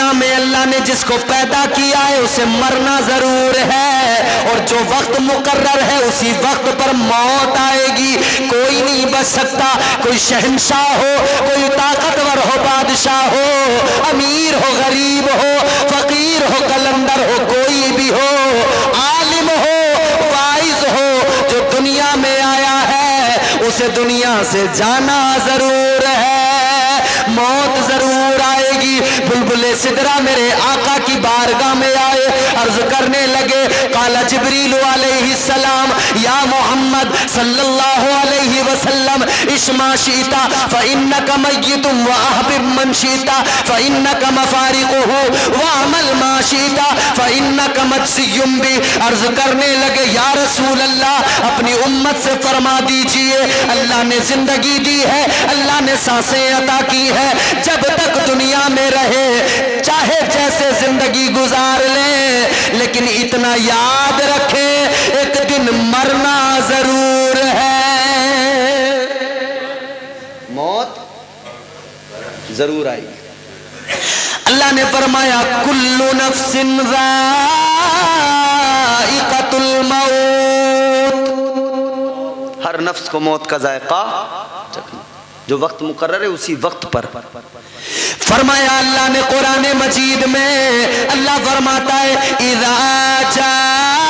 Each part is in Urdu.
دنیا میں اللہ نے جس کو پیدا کیا ہے اسے مرنا ضرور ہے، اور جو وقت مقرر ہے اسی وقت پر موت آئے گی. کوئی نہیں بچ سکتا، کوئی شہنشاہ ہو، کوئی طاقتور ہو، بادشاہ ہو، امیر ہو، غریب ہو، فقیر ہو، قلندر ہو، کوئی بھی ہو، عالم ہو، واعظ ہو، جو دنیا میں آیا ہے اسے دنیا سے جانا ضرور ہے، موت ضرور آئے گی. بلبل سدرہ میرے آقا کی بارگاہ میں آئے، عرض کرنے لگے، قال جبریل علیہ السلام یا محمد صلی اللہ علیہ وسلم عش ما شئت فإنک میت وأحبب من شئت فإنک مفارقہ واعمل ما شئت فإنک مجزی بہ. عرض کرنے لگے یا رسول اللہ اپنی امت سے فرما دیجئے، اللہ نے زندگی دی ہے، اللہ نے سانسیں عطا کی ہے، جب تک دنیا میں رہے چاہے جیسے زندگی گزار لیں، لیکن اتنا یاد رکھیں ایک دن مرنا ضرور ہے، موت ضرور آئی. اللہ نے فرمایا کل نفس ذائقۃ الموت، ہر نفس کو موت کا ذائقہ چکھنا، جو وقت مقرر ہے اسی وقت پر. فرمایا اللہ نے قرآن مجید میں، اللہ فرماتا ہے اذا جاء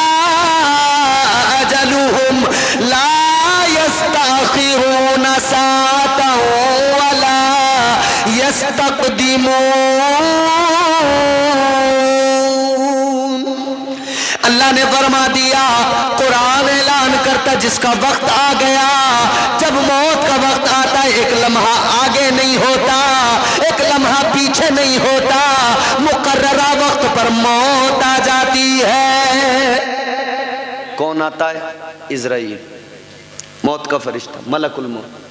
اجلہم لا یستأخرون ساعة ولا یستقدمون. اللہ نے فرما دیا، قرآن اعلان کرتا جس کا وقت آ گیا، جب موت کا وقت آتا ہے ایک لمحہ آگے نہیں ہوتا، ایک لمحہ پیچھے نہیں ہوتا، مقررہ وقت پر موت آ جاتی ہے. کون آتا ہے؟ عزرائیل، موت کا فرشتہ، ملک الموت.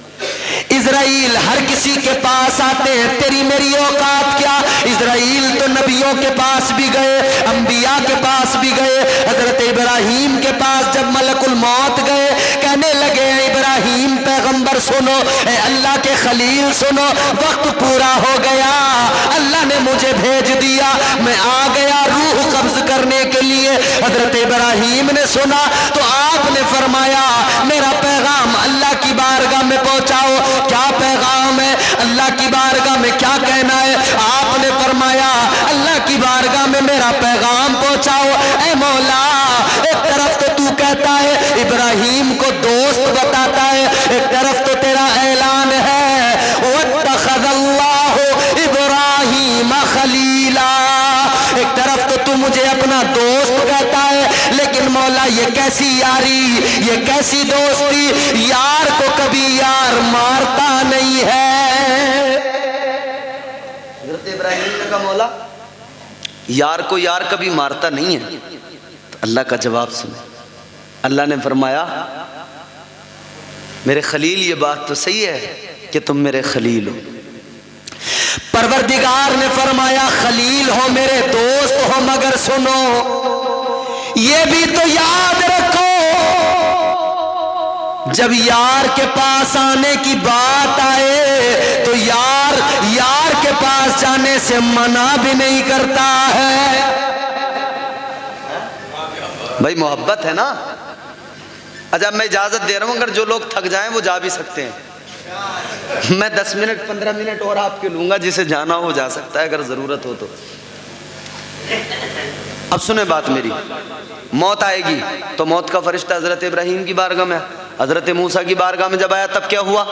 عزرائیل ہر کسی کے پاس آتے ہیں، تیری میری اوقات کیا. عزرائیل تو نبیوں کے پاس بھی گئے، انبیاء کے پاس بھی گئے. حضرت ابراہیم کے پاس جب ملک الموت گئے، کہنے لگے اے ابراہیم پیغمبر سنو، اے اللہ کے خلیل سنو، وقت پورا ہو گیا، اللہ نے مجھے بھیج دیا، میں آ گیا روح قبض کرنے کے لیے. حضرت ابراہیم نے سنا تو آپ نے فرمایا میرا پیغام اللہ کی بارگاہ میں پہنچاؤ. کیا پیغام ہے؟ اللہ کی بارگاہ میں کیا کہنا ہے؟ آپ نے فرمایا اللہ کی بارگاہ میں میرا پیغام پہنچاؤ. اے مولا، ایک طرف تو تو کہتا ہے ابراہیم کو دوست بتاتا ہے، ایک طرف تو تیرا اعلان ہے وَاتَّخَذَ اللَّهُ إِبْرَاهِيمَ خَلِيلًا، ایک طرف تو تو مجھے اپنا دوست کہتا ہے، لیکن مولا یہ کیسی یاری، یہ کیسی دوستی، یار کو کبھی یار مارتا نہیں ہے. حضرت ابراہیم نے کہا مولا یار کو یار کبھی مارتا نہیں ہے. تو اللہ کا جواب سنیں، اللہ نے فرمایا میرے خلیل یہ بات تو صحیح ہے کہ تم میرے خلیل ہو. پروردگار نے فرمایا خلیل ہو، میرے دوست ہو، مگر سنو یہ بھی تو یاد رکھو جب یار کے پاس آنے کی بات آئے تو یار کے پاس جانے سے منع بھی نہیں کرتا ہے. بھائی محبت ہے نا. اچھا میں اجازت دے رہا ہوں، اگر جو لوگ تھک جائیں وہ جا بھی سکتے ہیں، میں 10 منٹ 15 منٹ اور آپ کے لوں گا، جسے جانا ہو جا سکتا ہے اگر ضرورت ہو تو. اب سنیں بات میری، موت آئے گی تو موت کا فرشتہ حضرت ابراہیم کی بارگاہ میں، حضرت موسیٰ کی بارگاہ میں جب آیا تب کیا ہوا؟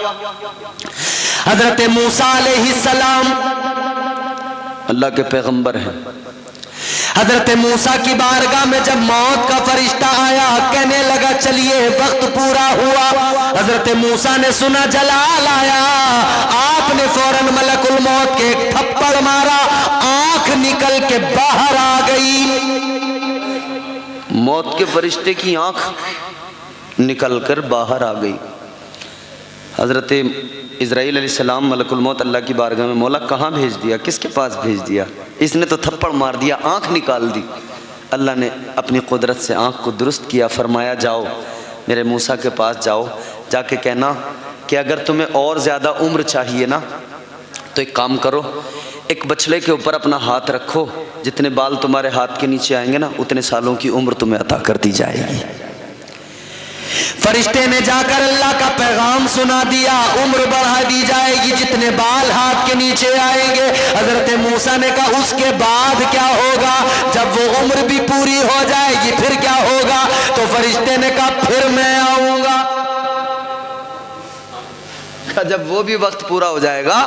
حضرت موسیٰ علیہ السلام اللہ کے پیغمبر ہیں. حضرت موسیٰ کی بارگاہ میں جب موت کا فرشتہ آیا، کہنے لگا چلیے وقت پورا ہوا. حضرت موسیٰ نے سنا جلال آیا، آپ نے فوراً ملک الموت کے ایک تھپڑ مارا، آنکھ نکل کے باہر آ گئی. موت کے فرشتے کی آنکھ نکل کر باہر آ گئی. حضرت اسرائیل علیہ السلام ملک الموت اللہ کی بارگاہ میں، مولا کہاں بھیج دیا، کس کے پاس بھیج دیا؟ اس نے تو تھپڑ مار دیا، آنکھ نکال دی. اللہ نے اپنی قدرت سے آنکھ کو درست کیا، فرمایا جاؤ میرے موسیٰ کے پاس جاؤ، جا کے کہنا کہ اگر تمہیں اور زیادہ عمر چاہیے نا تو ایک کام کرو، ایک بچڑے کے اوپر اپنا ہاتھ رکھو، جتنے بال تمہارے ہاتھ کے نیچے آئیں گے نا اتنے سالوں کی عمر تمہیں عطا کر دی جائے گی۔ فرشتے نے جا کر اللہ کا پیغام سنا دیا، عمر بڑھا دی جائے گی جتنے بال ہاتھ کے نیچے آئیں گے۔ حضرت موسیٰ نے کہا اس کے بعد کیا ہوگا؟ جب وہ عمر بھی پوری ہو جائے گی پھر کیا ہوگا؟ تو فرشتے نے کہا پھر میں آؤں گا۔ جب وہ بھی وقت پورا ہو جائے گا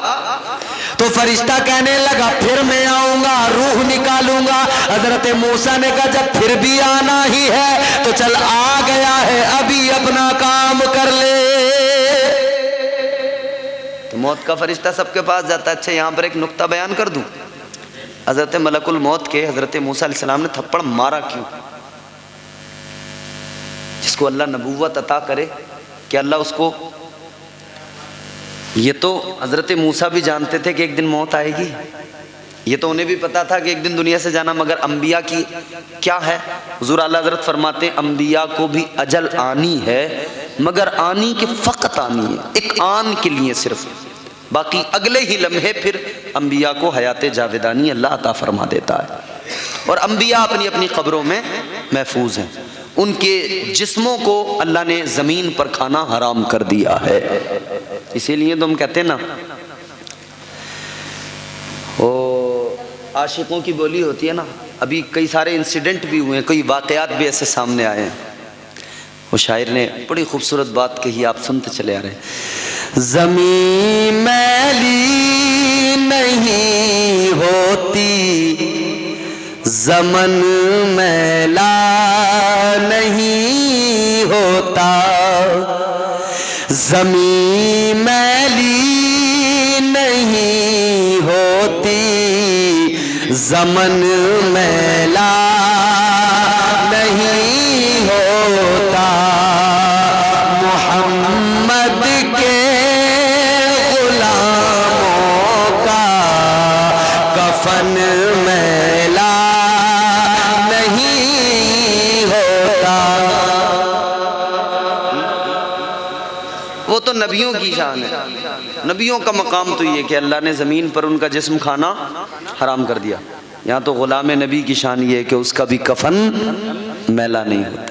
تو فرشتہ کہنے لگا پھر میں آؤں گا، روح نکالوں گا۔ حضرت موسیٰ نے کہا جب پھر بھی آنا ہی ہے تو چل آ گیا ہے، ابھی اپنا کام کر لے۔ تو موت کا فرشتہ سب کے پاس جاتا ہے۔ اچھا یہاں پر ایک نقطہ بیان کر دوں، حضرت ملک الموت کے حضرت موسیٰ علیہ السلام نے تھپڑ مارا کیوں؟ جس کو اللہ نبوت عطا کرے کہ اللہ اس کو، یہ تو حضرت موسیٰ بھی جانتے تھے کہ ایک دن موت آئے گی، یہ تو انہیں بھی پتا تھا کہ ایک دن دنیا سے جانا، مگر انبیاء کی کیا ہے؟ حضور اعلیٰ حضرت فرماتے ہیں انبیاء کو بھی اجل آنی ہے، مگر آنی کے فقط آنی ہے، ایک آن کے لیے صرف، باقی اگلے ہی لمحے پھر انبیاء کو حیات جاودانی اللہ عطا فرما دیتا ہے۔ اور انبیاء اپنی اپنی قبروں میں محفوظ ہیں، ان کے جسموں کو اللہ نے زمین پر کھانا حرام کر دیا ہے۔ اسی لیے تو ہم کہتے ہیں نا، وہ عاشقوں کی بولی ہوتی ہے نا، ابھی کئی سارے انسیڈنٹ بھی ہوئے ہیں، کئی واقعات بھی ایسے سامنے آئے ہیں۔ وہ شاعر نے بڑی خوبصورت بات کہی، آپ سنتے چلے آ رہے ہیں۔ زمین میلی نہیں ہوتی، زمن میلا نہیں ہوتا، زمین میلی نہیں ہوتی، زمن میلا نہیں ہوتا، محمد کے غلاموں کا کفن میلا نہیں ہوتا۔ وہ تو نبیوں کی شان ہے، نبیوں کا مقام تو یہ کہ اللہ نے زمین پر ان کا جسم کھانا حرام کر دیا۔ یہاں تو غلام نبی کی شان یہ ہے کہ اس کا بھی کفن میلا نہیں ہوتا۔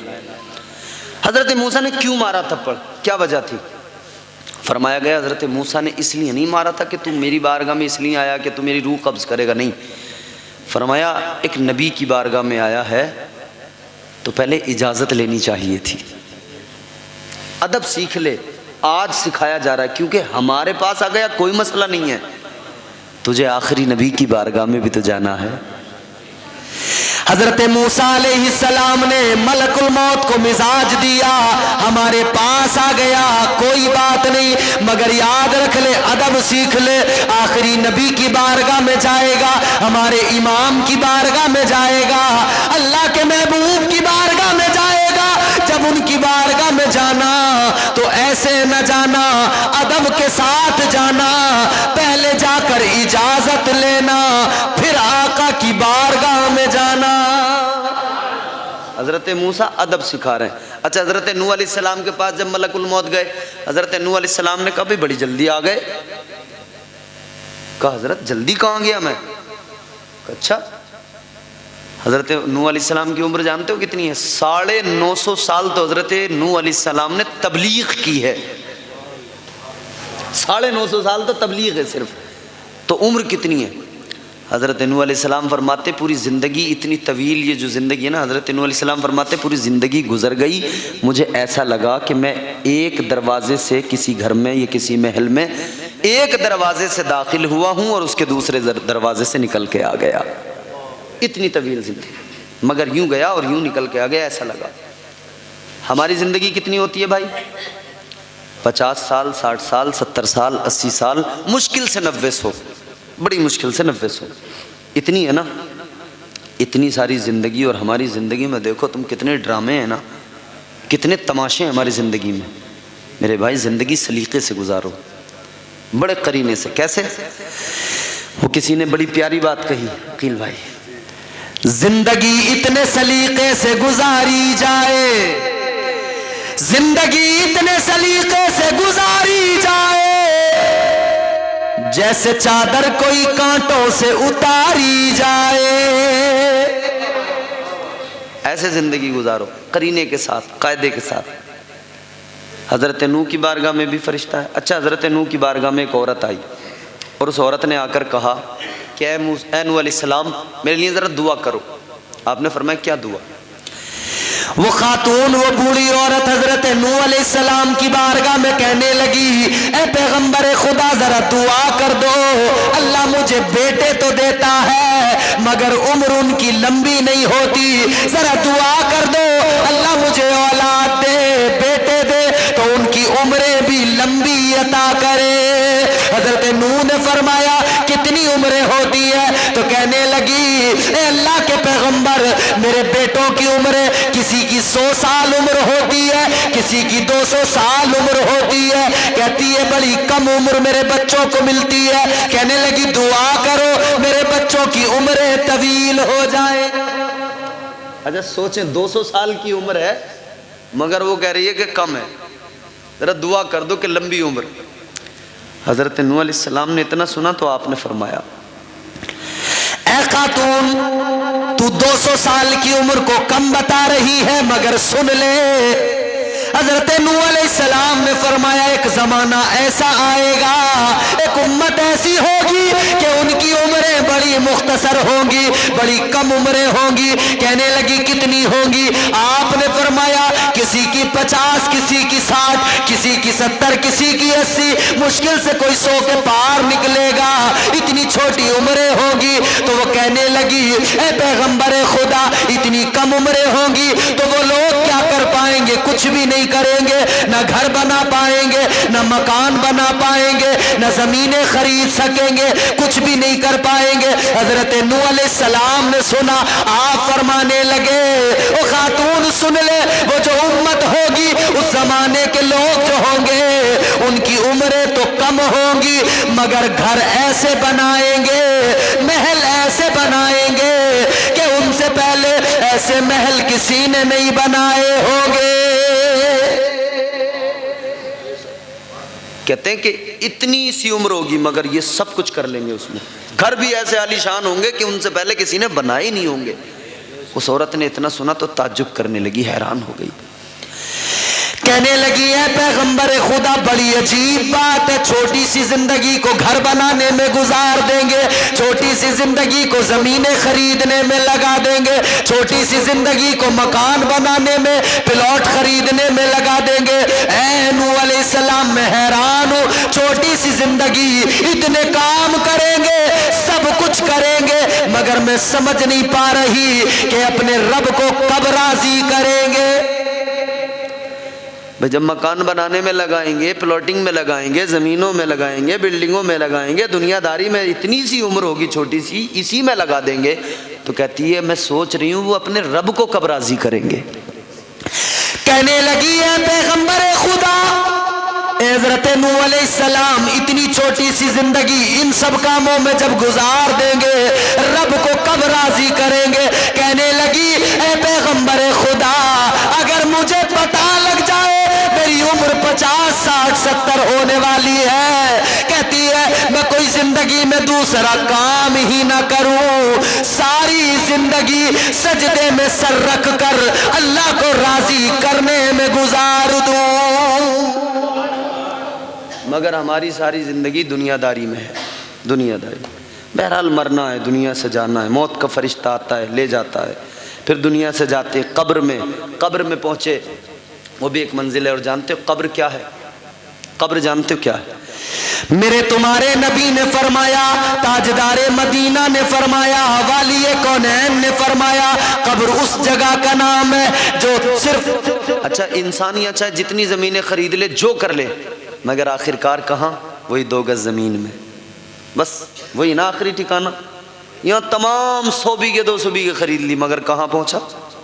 حضرت موسیٰ نے کیوں مارا تھپڑ؟ کیا وجہ تھی؟ فرمایا گیا حضرت موسیٰ نے اس لیے نہیں مارا تھا کہ تم میری بارگاہ میں اس لیے آیا کہ تم میری روح قبض کرے گا، نہیں، فرمایا ایک نبی کی بارگاہ میں آیا ہے تو پہلے اجازت لینی چاہیے تھی، ادب سیکھ لے، آج سکھایا جا رہا ہے کیونکہ ہمارے پاس آ گیا کوئی مسئلہ نہیں ہے، تجھے آخری نبی کی بارگاہ میں بھی تو جانا ہے۔ حضرت موسیٰ علیہ السلام نے ملک الموت کو مزاج دیا، ہمارے پاس آ گیا کوئی بات نہیں، مگر یاد رکھ لے، ادب سیکھ لے، آخری نبی کی بارگاہ میں جائے گا، ہمارے امام کی بارگاہ میں جائے گا، اللہ کے محبوب کی بارگاہ میں جائے گا۔ جب ان کی بارگاہ میں جانا تو ایسے نہ جانا، ادب کے ساتھ جانا، پہلے جا کر اجازت لینا، پھر آقا کی بارگاہ میں جانا۔ حضرت موسیٰ ادب سکھا رہے ہیں۔ اچھا حضرت نوح علیہ السلام کے پاس جب ملک الموت گئے، حضرت نوح علیہ السلام نے کہا بھی بڑی جلدی آ گئے، کہا حضرت جلدی کہاں گیا میں؟ اچھا حضرت نوح علیہ السلام کی عمر جانتے ہو کتنی ہے؟ 950 سال تو حضرت نوح علیہ السلام نے تبلیغ کی ہے، 950 سال تو تبلیغ ہے صرف، تو عمر کتنی ہے؟ حضرت نوح علیہ السلام فرماتے پوری زندگی اتنی طویل، یہ جو زندگی ہے نا، حضرت نوح علیہ السلام فرماتے پوری زندگی گزر گئی، مجھے ایسا لگا کہ میں ایک دروازے سے کسی گھر میں یا کسی محل میں ایک دروازے سے داخل ہوا ہوں اور اس کے دوسرے دروازے سے نکل کے آ گیا، اتنی طویل زندگی، مگر یوں گیا اور یوں نکل کے آ گیا، ایسا لگا۔ ہماری زندگی کتنی ہوتی ہے بھائی؟ 50 سال، 60 سال، 70 سال، 80 سال، مشکل سے 90 بڑی مشکل سے 90 اتنی ہے نا، اتنی ساری زندگی۔ اور ہماری زندگی میں دیکھو تم کتنے ڈرامے ہیں نا، کتنے تماشے ہیں ہماری زندگی میں۔ میرے بھائی زندگی سلیقے سے گزارو، بڑے قرینے سے۔ کیسے؟ وہ کسی نے بڑی پیاری بات کہی، عقیل بھائی، زندگی اتنے سلیقے سے گزاری جائے، زندگی اتنے سلیقے سے گزاری جائے، جیسے چادر کوئی کانٹوں سے اتاری جائے. ایسے زندگی گزارو قرینے کے ساتھ، قاعدے کے ساتھ. حضرت نوح کی بارگاہ میں بھی فرشتہ ہے. اچھا، حضرت نوح کی بارگاہ میں ایک عورت آئی اور اس عورت نے آ کر کہا کہ اے نوح علیہ السلام میرے لیے ذرا دعا کرو. آپ نے فرمایا کیا دعا؟ وہ خاتون، وہ بوڑھی عورت حضرت نوح علیہ السلام کی بارگاہ میں کہنے لگی اے پیغمبر خدا ذرا دعا کر دو. اللہ مجھے بیٹے تو دیتا ہے مگر عمر ان کی لمبی نہیں ہوتی. ذرا دعا کر دو اللہ مجھے اولاد دے، بیٹے دے تو ان کی عمریں بھی لمبی عطا کرے. حضرت نوح نے فرمایا کتنی عمریں ہوتی ہیں؟ تو کہنے لگی اے اللہ کے پیغمبر میرے بیٹوں کی عمریں کسی کی 100 سال عمر ہوتی ہے، کسی کی 200 سال عمر ہوتی ہے. کہتی ہے بڑی کم عمر میرے بچوں کو ملتی ہے. کہنے لگی دعا کرو میرے بچوں کی عمریں طویل ہو جائے. اچھا سوچیں 200 سال کی عمر ہے مگر وہ کہہ رہی ہے کہ کم ہے. ذرا دعا کر دو کہ لمبی عمر. حضرت نوح علیہ السلام نے اتنا سنا تو آپ نے فرمایا اے خاتون تو 200 سال کی عمر کو کم بتا رہی ہے مگر سن لے. حضرت نوح علیہ السلام نے فرمایا ایک زمانہ ایسا آئے گا، ایک امت ایسی ہوگی کہ ان کی عمریں بڑی مختصر ہوں گی، بڑی کم عمریں ہوں گی. کہنے لگی کتنی ہوں گی؟ آپ نے فرمایا کسی کی 50، کسی کی 60، کسی کی 70، کسی کی 80، مشکل سے کوئی 100 کے پار نکلے گا. اتنی چھوٹی عمریں ہوں گی. تو وہ کہنے لگی اے پیغمبر خدا اتنی کم عمریں ہوں گی تو وہ لوگ کیا کر پائیں گے؟ کچھ بھی نہیں کریں گے، نہ گھر بنا پائیں گے، نہ مکان بنا پائیں گے، نہ زمینیں خرید سکیں گے، کچھ بھی نہیں کر پائیں گے. حضرت نوح علیہ السلام نے سنا. آپ فرمانے لگے او خاتون سن لے، وہ جو امت ہوگی اس زمانے کے لوگ جو ہوں گے ان کی عمریں تو کم ہوں گی مگر گھر ایسے بنائیں گے، محل ایسے بنائیں گے کہ ان سے پہلے ایسے محل کسی نے نہیں بنائے ہوں گے. کہتے ہیں کہ اتنی سی عمر ہوگی مگر یہ سب کچھ کر لیں گے. اس میں گھر بھی ایسے عالی شان ہوں گے کہ ان سے پہلے کسی نے بنائے ہی نہیں ہوں گے. اس عورت نے اتنا سنا تو تعجب کرنے لگی، حیران ہو گئی. کہنے لگی ہے پیغمبر خدا بڑی عجیب بات ہے، چھوٹی سی زندگی کو گھر بنانے میں گزار دیں گے، چھوٹی سی زندگی کو زمینیں خریدنے میں لگا دیں گے، چھوٹی سی زندگی کو مکان بنانے میں، پلاٹ خریدنے میں لگا دیں گے. اے نوح علیہ السلام میں حیران ہوں، چھوٹی سی زندگی اتنے کام کریں گے، سب کچھ کریں گے مگر میں سمجھ نہیں پا رہی کہ اپنے رب کو کب راضی کریں گے. جب مکان بنانے میں لگائیں گے، پلاٹنگ میں لگائیں گے، زمینوں میں لگائیں گے، بلڈنگوں میں لگائیں گے، دنیا داری میں اتنی سی عمر ہوگی چھوٹی سی، اسی میں لگا دیں گے. تو کہتی ہے میں سوچ رہی ہوں وہ اپنے رب کو کب راضی کریں گے. کہنے لگی ہے پیغمبر خدا حضرت نوح علیہ السلام اتنی چھوٹی سی زندگی ان سب کاموں میں جب گزار دیں گے رب کو کب راضی کریں گے. کہنے لگی اے پیغمبر خدا اگر مجھے پتہ لگ جائے میری عمر 50، 60، 70 ہونے والی ہے، کہتی ہے میں کوئی زندگی میں دوسرا کام ہی نہ کروں، ساری زندگی سجدے میں سر رکھ کر اللہ کو راضی کرنے میں گزار دوں. مگر ہماری ساری زندگی دنیا داری میں ہے، دنیا داری. بہرحال مرنا ہے، دنیا سے جانا ہے، موت کا فرشتہ آتا ہے لے جاتا ہے. پھر دنیا سے جاتے قبر میں پہنچے، وہ بھی ایک منزل ہے. اور جانتے ہو قبر کیا ہے؟ قبر جانتے ہو کیا ہے؟ میرے تمہارے نبی نے فرمایا، تاجدار مدینہ نے فرمایا، والی کونین نے فرمایا قبر اس جگہ کا نام ہے جو صرف اچھا انسانی چاہے جتنی زمینیں خرید لے، جو کر لے، مگر آخرکار کہاں؟ وہی 2 گز زمین میں. بس وہی نا آخری ٹھکانہ. یہاں تمام 100 بیگھے 200 بیگھے خرید لی مگر کہاں پہنچا؟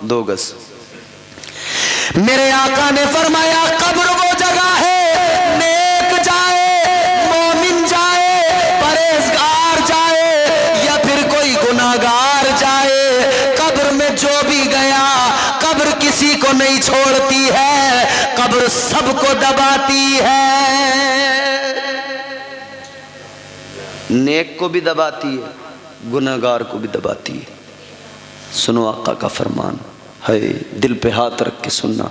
2 گز. میرے آقا نے فرمایا قبر وہ جگہ ہے نیک جائے، مومن جائے، پرہیزگار جائے یا پھر کوئی گناہگار جائے، قبر میں جو بھی گیا قبر کسی کو نہیں چھوڑتی ہے، قبر سب کو دباتی ہے. نیک کو بھی دباتی ہے, گنہگار کو بھی دباتی ہے. سنو آقا کا فرمان ہے, دل پہ ہاتھ رکھ کے سننا.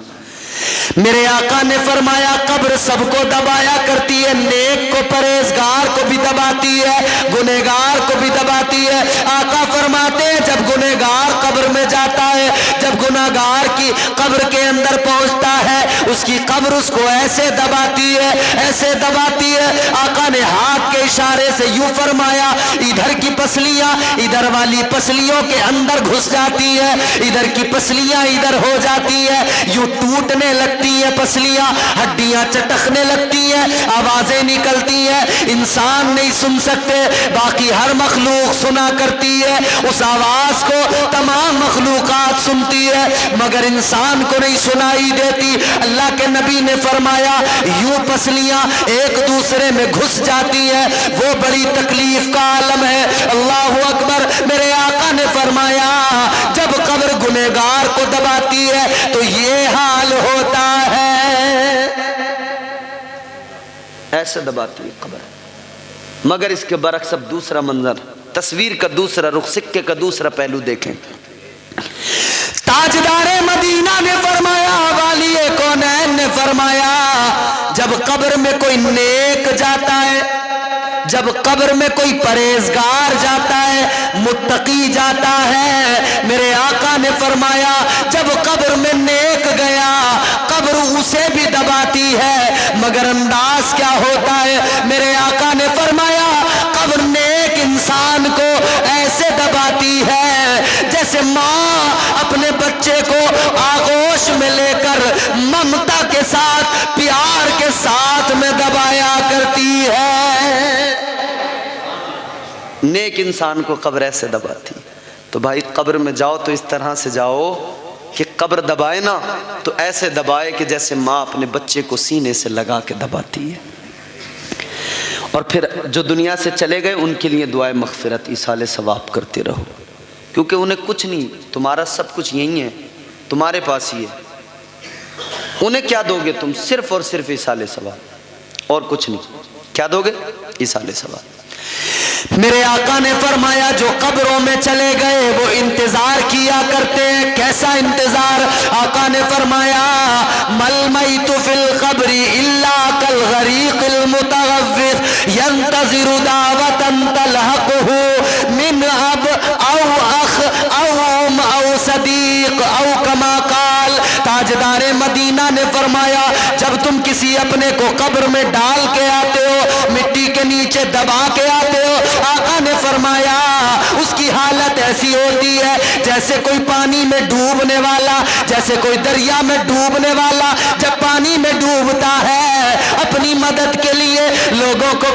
میرے آقا نے فرمایا قبر سب کو دبایا کرتی ہے, نیک کو پرہیزگار کو بھی دباتی ہے, گنہگار کو بھی دباتی ہے. آقا فرماتے ہیں جب گنہگار قبر میں جاتا ہے, جب گنہگار کی قبر کے اندر پہنچتا ہے, اس کی قبر اس کو ایسے دباتی ہے, ایسے دباتی ہے. آقا نے ہاتھ کے اشارے سے یوں فرمایا, ادھر کی پسلیاں ادھر والی پسلیوں کے اندر گھس جاتی ہے, ادھر کی پسلیاں ادھر ہو جاتی ہے, یوں ٹوٹنے لگتی ہیں پسلیاں, ہڈیاں چٹکنے لگتی ہیں, آوازیں نکلتی ہیں. انسان نہیں سن سکتے, باقی ہر مخلوق سنا کرتی ہے. اس آواز کو تمام مخلوقات سنتی ہے, مگر انسان کو نہیں سنائی دیتی. اللہ کے نبی نے فرمایا یوں پسلیاں ایک دوسرے میں گھس جاتی ہے, وہ بڑی تکلیف کا عالم ہے. اللہ اکبر. میرے آقا نے فرمایا جب قبر گنہگار کو دباتی ہے تو یہ حال ہوتا ہے, ایسے دباتی ہے قبر. مگر اس کے برعکس اب دوسرا منظر, تصویر کا دوسرا رخ, سکے کا دوسرا پہلو دیکھیں. تاجدار مدینہ نے فرمایا, والی کونین نے فرمایا جب قبر میں کوئی نیک جاتا ہے, جب قبر میں کوئی پرہیزگار جاتا ہے, متقی جاتا ہے, میرے آقا نے فرمایا جب قبر میں نیک گیا قبر اسے بھی دباتی ہے, مگر انداز کیا ہوتا ہے. میرے آقا نے فرمایا قبر نیک انسان کو ایسے دباتی ہے جیسے ماں اپنے بچے کو آغوش میں لے کر ممتا کے ساتھ, پیار کے ساتھ میں دبایا کرتی ہے. نیک انسان کو قبر ایسے دباتی. تو بھائی قبر میں جاؤ تو اس طرح سے جاؤ کہ قبر دبائے نا تو ایسے دبائے کہ جیسے ماں اپنے بچے کو سینے سے لگا کے دباتی ہے. اور پھر جو دنیا سے چلے گئے ان کے لیے دعائے مغفرت, ایصال ثواب کرتے رہو, کیونکہ انہیں کچھ نہیں, تمہارا سب کچھ یہی ہے, تمہارے پاس ہی ہے. انہیں کیا دو گے تم؟ صرف اور صرف ایصال ثواب, اور کچھ نہیں. کیا دو گے؟ ایصال ثواب. میرے آقا نے فرمایا جو قبروں میں چلے گئے وہ انتظار کیا کرتے ہیں. کیسا انتظار؟ آقا نے فرمایا مل میت فی القبر الا کالغریق المتغوث ينتظر دعوة تلحقه من اب او اخ او ام او صدیق او کما قال. تاجدار مدینہ نے فرمایا جب تم کسی اپنے کو قبر میں ڈال کے آتے ہو, مٹی کے نیچے دبا کے آتے ہو, آقا نے فرمایا اس کی حالت ایسی ہوتی ہے جیسے کوئی پانی میں ڈوبنے والا, جیسے کوئی دریا میں ڈوبنے والا جب پانی میں ڈوبتا ہے اپنی مدد کے لیے لوگوں کو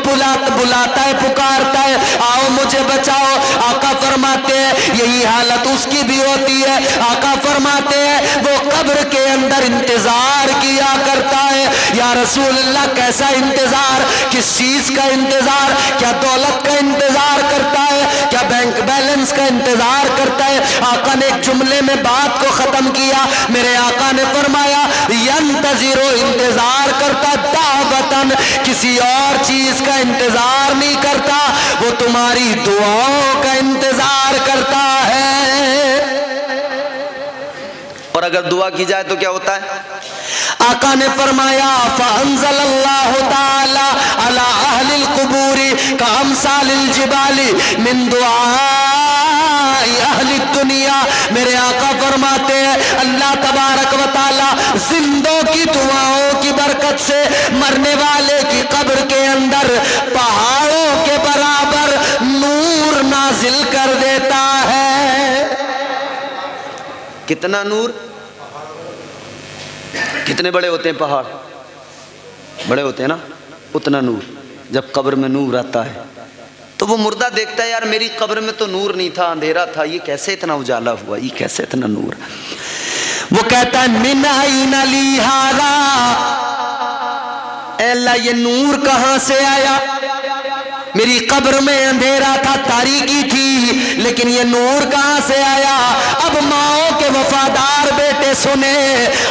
بلاتا ہے, پکارتا ہے آؤ مجھے بچاؤ. آقا فرماتے ہیں یہی حالت اس کی بھی ہوتی ہے. آقا فرماتے ہیں وہ قبر کے اندر انتظار کیا کرتا ہے. یا رسول اللہ کیسا انتظار؟ کس چیز کا انتظار؟ کیا دولت کا انتظار کرتا ہے؟ کیا بینک بیلنس کا انتظار کرتا ہے؟ آقا نے ایک جملے میں بات کو ختم کیا. میرے آقا نے فرمایا ینتظر, انتظار کرتا, دعوتن, کسی اور چیز کا انتظار نہیں کرتا, وہ تمہاری دعاؤں کا انتظار کرتا ہے. اور اگر دعا کی جائے تو کیا ہوتا ہے؟ آقا نے فرمایا فانزل اللہ تعالی علی اہل القبور کامثال الجبال من دعاء اہل الدنیا. میرے آقا فرماتے ہیں اللہ تبارک و تعالی زندوں کی دعاؤں کی برکت سے مرنے والے کی قبر کے اندر پہاڑوں کے برابر نور نازل کر دیتا ہے. کتنا نور؟ کتنے بڑے ہوتے ہیں پہاڑ؟ بڑے ہوتے ہیں نا, اتنا نور. جب قبر میں نور آتا ہے تو وہ مردہ دیکھتا ہے یار میری قبر میں تو نور نہیں تھا, اندھیرا تھا, یہ کیسے اتنا اجالا ہوا, یہ کیسے اتنا نور. وہ کہتا ہے من این لی ھذا, اے اللہ یہ نور کہاں سے آیا؟ میری قبر میں اندھیرا تھا, تاریکی تھی, لیکن یہ نور کہاں سے آیا؟ اب ماؤں کے وفادار بیٹے سنے،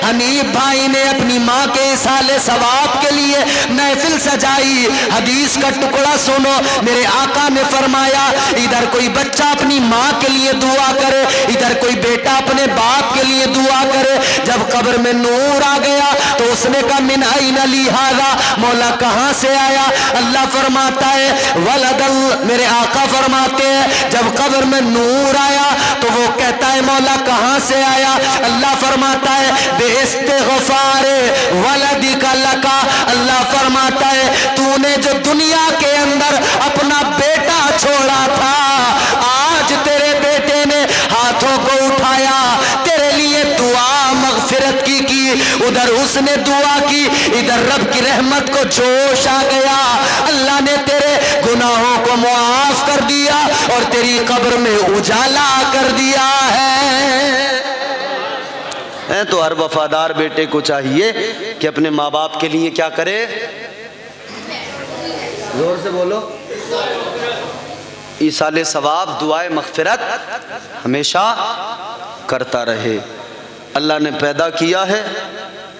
حنیف بھائی نے اپنی ماں کے ایصال ثواب کے لیے محفل سجائی۔ حدیث کا ٹکڑا سنو، میرے آقا نے فرمایا ادھر کوئی بچہ اپنی ماں کے لیے دعا کرے، ادھر کوئی بیٹا اپنے باپ کے لیے دعا کرے۔ جب قبر میں نور آ گیا تو اس نے کہا من این لی ھذا، مولا کہاں سے آیا؟ اللہ فرماتا ہے ولد میرے آقا فرماتے ہیں جب قبر میں نور آیا تو وہ کہتا ہے مولا کہاں سے آیا؟ اللہ فرماتا ہے بے استغفار ولدک لکا، اللہ فرماتا ہے تو نے جو دنیا کے اندر اپنا بیٹا چھوڑا تھا، آج تیرے بیٹے نے ہاتھوں کو اٹھایا، تیرے لیے دعا مغفرت کی ادھر اس نے دعا کی، ادھر رب کی رحمت کو جوش آ گیا، اللہ نے تیرے گناہوں کو معاف کر دیا اور تیری قبر میں اجالا کر دیا ہے۔ تو ہر وفادار بیٹے کو چاہیے کہ اپنے ماں باپ کے لیے کیا کرے؟ زور سے بولو، ایصال ثواب، دعائے مغفرت ہمیشہ کرتا رہے۔ اللہ نے پیدا کیا ہے،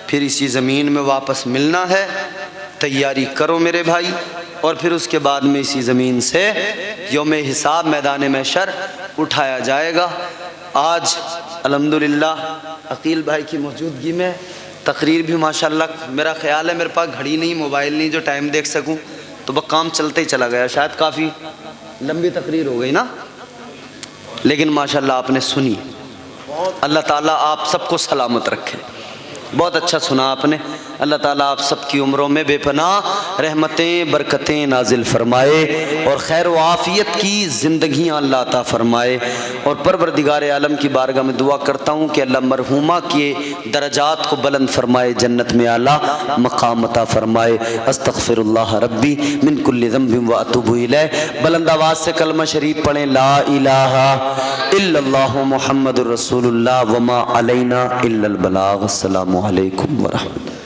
پھر اسی زمین میں واپس ملنا ہے، تیاری کرو میرے بھائی، اور پھر اس کے بعد میں اسی زمین سے یوم حساب میدان محشر اٹھایا جائے گا۔ آج الحمدللہ عقیل بھائی کی موجودگی میں تقریر بھی ماشاءاللہ، میرا خیال ہے میرے پاس گھڑی نہیں، موبائل نہیں جو ٹائم دیکھ سکوں، تو وہ کام چلتے ہی چلا گیا، شاید کافی لمبی تقریر ہو گئی نا، لیکن ماشاءاللہ آپ نے سنی۔ اللہ تعالیٰ آپ سب کو سلامت رکھے، بہت اچھا سنا آپ نے۔ اللہ تعالیٰ آپ سب کی عمروں میں بے پناہ رحمتیں برکتیں نازل فرمائے اور خیر و عافیت کی زندگیاں اللہ عطا فرمائے، اور پروردگار عالم کی بارگاہ میں دعا کرتا ہوں کہ اللہ مرحومہ کے درجات کو بلند فرمائے، جنت میں اعلیٰ مقام عطا فرمائے۔ استغفر اللہ ربی من کل ذنب و اتوب الیہ۔ بلند آواز سے کلمہ شریف پڑھیں، لا الہ الا اللہ محمد الرسول اللہ وما علینا الا البلاغ۔ السلام علیکم ورحمۃ اللہ۔